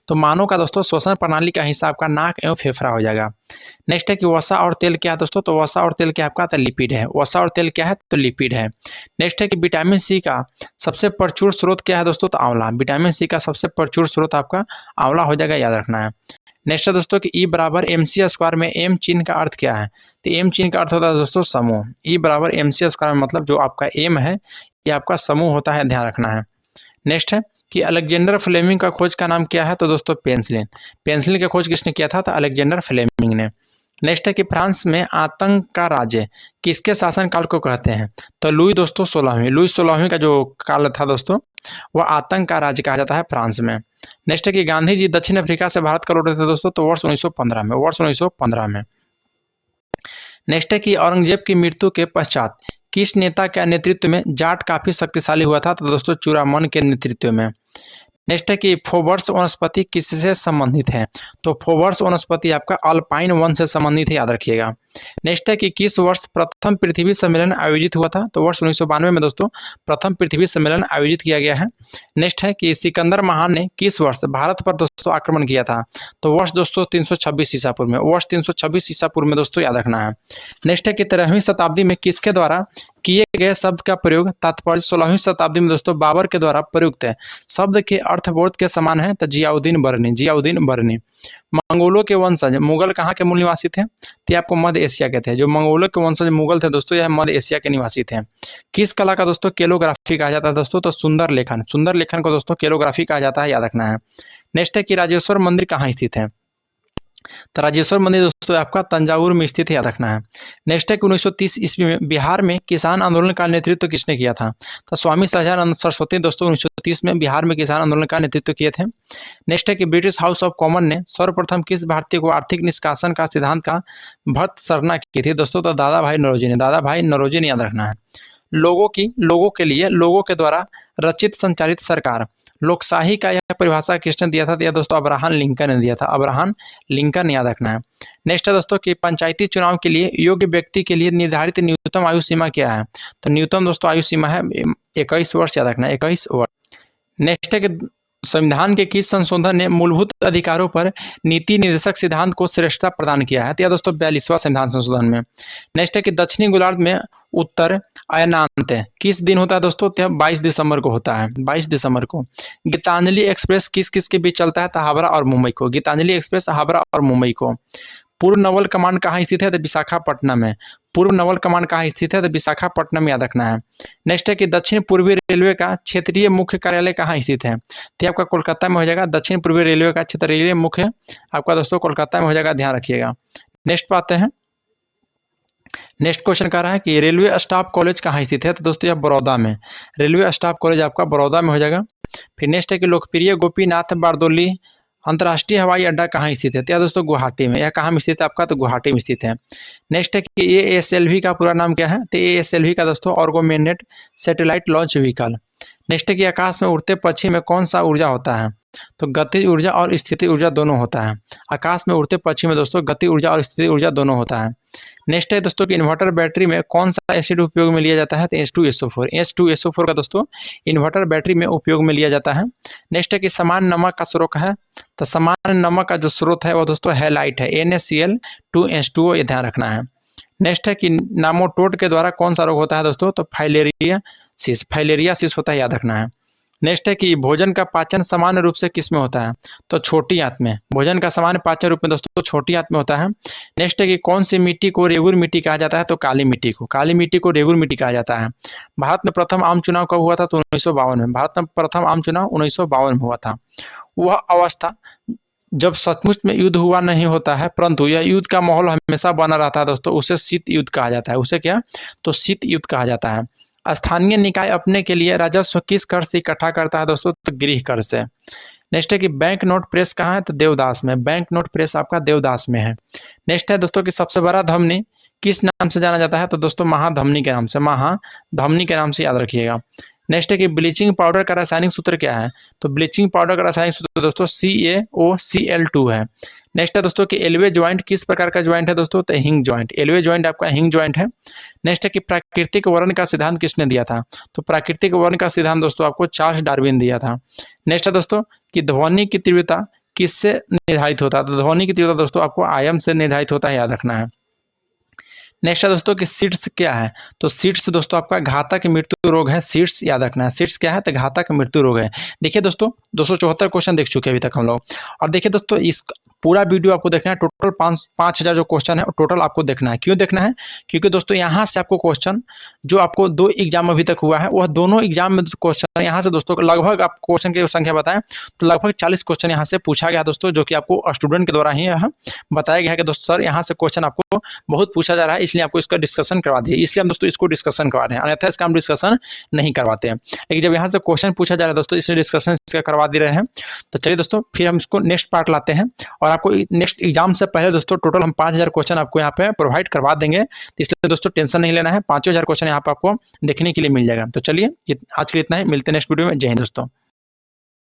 तो मानव का दोस्तों श्वसन प्रणाली का हिस्सा आपका नाक एवं फेफड़ा हो जाएगा। नेक्स्ट है कि वसा और तेल क्या है दोस्तों, तो वसा और तेल क्या आपका, तो लिपिड है। वसा और तेल क्या है, तो लिपिड है। नेक्स्ट है कि विटामिन सी का सबसे प्रचुर स्रोत क्या है दोस्तों, तो आंवला। विटामिन सी का सबसे प्रचुर स्रोत आपका आंवला हो जाएगा, याद रखना है। नेक्स्ट है दोस्तों कि ई बराबर एम सी स्क्वायर में एम चिन्ह का अर्थ क्या है, तो एम चिन्ह का अर्थ होता है दोस्तों समूह। ई बराबर एम सी स्क्वायर में मतलब जो आपका एम है ये आपका समूह होता है, ध्यान रखना है। नेक्स्ट है कि अलेक्जेंडर फ्लेमिंग का खोज का नाम क्या है, तो दोस्तों पेंसिलिन। पेंसिलिन का खोज किसने किया था, तो अलेक्जेंडर फ्लेमिंग ने। नेक्स्ट है कि फ्रांस में आतंक का राज्य किसके शासनकाल को कहते हैं, तो लुई दोस्तों 16वीं। लुई 16वीं का जो काल था दोस्तों वह आतंक का राज्य कहा जाता है फ्रांस में। नेक्स्ट है कि गांधी जी दक्षिण अफ्रीका से भारत का लौटे थे दोस्तों, तो वर्ष 1915 में। वर्ष 1915 में। नेक्स्ट है कि औरंगजेब की मृत्यु के पश्चात किस नेता के नेतृत्व में जाट काफी शक्तिशाली हुआ था, तो दोस्तों चूड़ामन के नेतृत्व में। नेक्स्ट है कि फोबर्स वनस्पति किससे संबंधित है, तो फोबर्स वनस्पति आपका अल्पाइन वन से संबंधित है, याद रखिएगा। नेक्स्ट है कि किस वर्ष प्रथम पृथ्वी सम्मेलन आयोजित हुआ था, तो वर्ष 1992 में दोस्तों प्रथम पृथ्वी सम्मेलन आयोजित किया गया है। नेक्स्ट है कि सिकंदर महान ने किस वर्ष भारत पर दोस्तों आक्रमण किया था, तो वर्ष दोस्तों 326 ईसा पूर्व में। वर्ष 326 ईसा पूर्व में दोस्तों, याद रखना है। नेक्स्ट है कि 13वीं शताब्दी में किसके द्वारा किए गए शब्द का प्रयोग तात्पर्य 16वीं शताब्दी में दोस्तों बाबर के द्वारा प्रयुक्त है शब्द के अर्थबोध के समान है, तो जियाउद्दीन बरनी। जियाउद्दीन बरनी। मंगोलों के वंशज मुगल कहाँ के मूल निवासी थे, तो आपको मध्य एशिया के थे। जो मंगोलों के वंशज मुगल थे दोस्तों यह मध्य एशिया के निवासी थे। किस कला का दोस्तों कैलोग्राफी कहा जाता है दोस्तों, तो सुंदर लेखन। सुंदर लेखन को दोस्तों कैलोग्राफी कहा जाता है, याद रखना है। नेक्स्ट है कि राजेश्वर मंदिर कहाँ स्थित है, तो राजेश्वर मंदिर दोस्तों आपका तंजावुर में स्थित है, याद रखना है। नेक्स्ट है कि 1930 ईस्वी में बिहार में किसान आंदोलन का नेतृत्व किसने किया था, तो स्वामी सहजानंद सरस्वती दोस्तों 1930 में बिहार में किसान आंदोलन का नेतृत्व किए थे। नेक्स्ट है कि ब्रिटिश हाउस ऑफ कॉमन ने सर्वप्रथम किस भारतीय को आर्थिक निष्कासन का सिद्धांत का भर्त्सना की थी दोस्तों, तो दादा भाई नौरोजी ने। दादा भाई नौरोजी ने, याद रखना है। लोगों के लिए लोगों के द्वारा रचित संचालित सरकार लोकशाही का यह परिभाषा किसने दिया था, तो यह दोस्तों अब्राहम लिंकन ने दिया था। अब्राहम लिंकन, याद रखना है। नेक्स्ट है दोस्तों कि पंचायती चुनाव के लिए योग्य व्यक्ति के लिए निर्धारित न्यूनतम आयु सीमा क्या है, तो न्यूनतम दोस्तों आयु सीमा है 21 वर्ष, याद रखना है 21 वर्ष। नेक्स्ट है कि संविधान के किस संशोधन ने मूलभूत अधिकारों पर नीति निर्देशक सिद्धांत को श्रेष्ठता प्रदान किया है? तो यह दोस्तों 42वां संविधान संशोधन में। नेक्स्ट है कि दक्षिणी गोलार्ध में उत्तर अयनांत किस दिन होता है दोस्तों? तो 22 दिसंबर को होता है, 22 दिसंबर को। गीतांजलि एक्सप्रेस किस किस के बीच चलता है? तो हावड़ा और मुंबई को। गीतांजलि एक्सप्रेस हावड़ा और मुंबई को। पूर्व नवल कमांड कहाँ स्थित है? तो विशाखापट्टनम में। पूर्व नवल कमांड कहाँ स्थित है? तो विशाखापट्टनम में याद रखना है। नेक्स्ट है कि दक्षिण पूर्वी रेलवे का क्षेत्रीय मुख्य कार्यालय कहाँ स्थित है? तो आपका कोलकाता में हो जाएगा। दक्षिण पूर्वी रेलवे का क्षेत्रीय मुख्य आपका दोस्तों कोलकाता में हो जाएगा, ध्यान रखिएगा। नेक्स्ट पे आते हैं। नेक्स्ट क्वेश्चन कह रहा है कि रेलवे स्टाफ कॉलेज कहाँ स्थित है? तो दोस्तों यह बड़ौदा में। रेलवे स्टाफ कॉलेज आपका बड़ौदा में हो जाएगा। फिर नेक्स्ट है कि लोकप्रिय गोपीनाथ बारदोली अंतर्राष्ट्रीय हवाई अड्डा कहाँ स्थित है? तो यह दोस्तों गुवाहाटी में। यह कहाँ में स्थित है आपका? तो गुवाहाटी में स्थित है। नेक्स्ट है कि ASLV का पूरा नाम क्या है? तो ASLV का दोस्तों ऑर्गोमेंटेड सैटेलाइट लॉन्च व्हीकल। नेक्स्ट है कि आकाश में उड़ते पक्षी में कौन सा ऊर्जा होता है? तो गतिज ऊर्जा और स्थिति ऊर्जा दोनों होता है। आकाश में उड़ते पक्षी में दोस्तों गति ऊर्जा और स्थिति ऊर्जा दोनों होता है। नेक्स्ट है दोस्तों कि इन्वर्टर बैटरी में कौन सा एसिड उपयोग में लिया जाता है? तो H2SO4। H2SO4 का दोस्तों इन्वर्टर बैटरी में उपयोग में लिया जाता है। नेक्स्ट है कि समान नमक का स्रोत है? तो समान नमक का जो स्रोत है वह दोस्तों हैलाइट है, NaCl2H2O, ये ध्यान रखना है। नेक्स्ट है कि नामोटोड के द्वारा कौन सा रोग होता है दोस्तों? तो फाइलेरियासिस होता है, याद रखना है। नेक्स्ट है कि भोजन का पाचन सामान्य रूप से किस में होता है? तो छोटी आंत में। भोजन का सामान्य पाचन रूप में दोस्तों छोटी आंत में होता है। नेक्स्ट है कि कौन सी मिट्टी को रेगुर मिट्टी कहा जाता है? तो काली मिट्टी को। काली मिट्टी को रेगुर मिट्टी कहा जाता है। भारत में प्रथम आम चुनाव कब हुआ था? तो 1952 में। भारत में प्रथम आम चुनाव 1952 में हुआ था। वह अवस्था जब सचमुच में युद्ध हुआ नहीं होता है, परंतु यह युद्ध का माहौल हमेशा बना रहता है दोस्तों, उसे शीत युद्ध कहा जाता है। उसे क्या? तो शीत युद्ध कहा जाता है। स्थानीय निकाय अपने के लिए राजस्व किस कर से इकट्ठा करता है दोस्तों? तो गृह कर से। नेक्स्ट है कि बैंक नोट प्रेस कहाँ है? तो देवदास में। बैंक नोट प्रेस आपका देवदास में है। नेक्स्ट है दोस्तों कि सबसे बड़ा धमनी किस नाम से जाना जाता है? तो दोस्तों महाधमनी के नाम से। महाधमनी के नाम से याद रखिएगा। नेक्स्ट है कि ब्लीचिंग पाउडर का रासायनिक सूत्र क्या है? तो ब्लीचिंग पाउडर का रासायनिक सूत्र दोस्तों CaOCl2 है। नेक्स्ट है दोस्तों कि एलवे ज्वाइंट किस प्रकार का ज्वाइंट है दोस्तों? तो हिंग ज्वाइंट। एलवे ज्वाइंट आपका हिंग ज्वाइंट है। नेक्स्ट है कि प्राकृतिक वर्ण का सिद्धांत किसने दिया था? तो प्राकृतिक वर्ण का सिद्धांत दोस्तों आपको चार्ल्स डार्विन दिया था। नेक्स्ट है दोस्तों कि ध्वनि की तीव्रता किससे निर्धारित होता है? तो ध्वनि की तीव्रता दोस्तों आपको आयाम से निर्धारित होता है, याद रखना है। नेक्स्ट है दोस्तों कि सीड्स क्या है? तो सीड्स दोस्तों आपका घातक मृत्यु रोग है। सीड्स याद रखना है। सीड्स क्या है? तो घातक मृत्यु रोग है। देखिए दोस्तों 274 क्वेश्चन देख चुके हैं अभी तक हम लोग। और देखिए दोस्तों इस पूरा वीडियो आपको देखना है। टोटल 5,000 जो क्वेश्चन है टोटल आपको देखना है। क्यों देखना है? क्योंकि दोस्तों यहाँ से आपको क्वेश्चन जो आपको 2 एग्जाम अभी तक हुआ है वह दोनों एग्जाम में क्वेश्चन यहाँ से दोस्तों लगभग आप क्वेश्चन की संख्या बताएं तो लगभग 40 क्वेश्चन यहाँ से पूछा गया दोस्तों, जो कि आपको स्टूडेंट के द्वारा ही बताया गया है कि दोस्तों सर यहाँ से क्वेश्चन आपको बहुत पूछा जा रहा है, इसलिए आपको इसका डिस्कशन करवा दिए। इसलिए हम दोस्तों इसको डिस्कशन करवा रहे हैं, अन्यथा इसका हम डिस्कशन नहीं करवाते हैं। लेकिन जब यहाँ से क्वेश्चन पूछा जा रहा है दोस्तों इसलिए डिस्कशन इसका करवा दे रहे हैं। तो चलिए दोस्तों फिर हम इसको नेक्स्ट पार्ट लाते हैं और आपको नेक्स्ट एग्जाम से पहले दोस्तों टोटल हम 5,000 क्वेश्चन आपको यहाँ पे प्रोवाइड करवा देंगे। तो इसलिए दोस्तों टेंशन नहीं लेना है, 5,000 क्वेश्चन यहाँ पे आपको देखने के लिए मिल जाएगा। तो चलिए आज के लिए इतना ही, मिलते हैं नेक्स्ट वीडियो में। जय हिंद दोस्तों।